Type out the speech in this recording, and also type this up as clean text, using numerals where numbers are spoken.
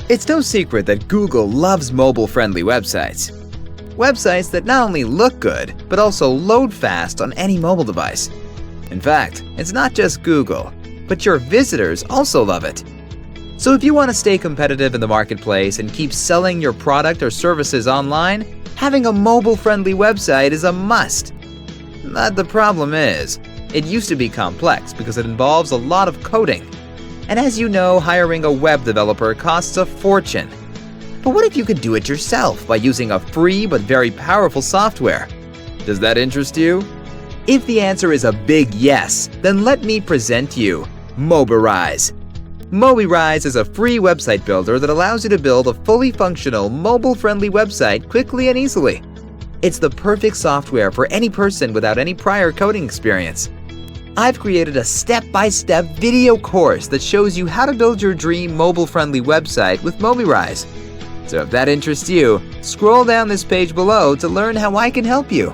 It's no secret that Google loves mobile-friendly websites. Websites that not only look good, but also load fast on any mobile device. In fact, it's not just Google, but your visitors also love it. So if you want to stay competitive in the marketplace and keep selling your product or services online, having a mobile-friendly website is a must. But the problem is, it used to be complex because it involves a lot of coding. And as you know, hiring a web developer costs a fortune. But what if you could do it yourself by using a free but very powerful software? Does that interest you? If the answer is a big yes, then let me present you Mobirise. Mobirise is a free website builder that allows you to build a fully functional, mobile-friendly website quickly and easily. It's the perfect software for any person without any prior coding experience. I've created a step-by-step video course that shows you how to build your dream mobile-friendly website with Mobirise. So if that interests you, scroll down this page below to learn how I can help you.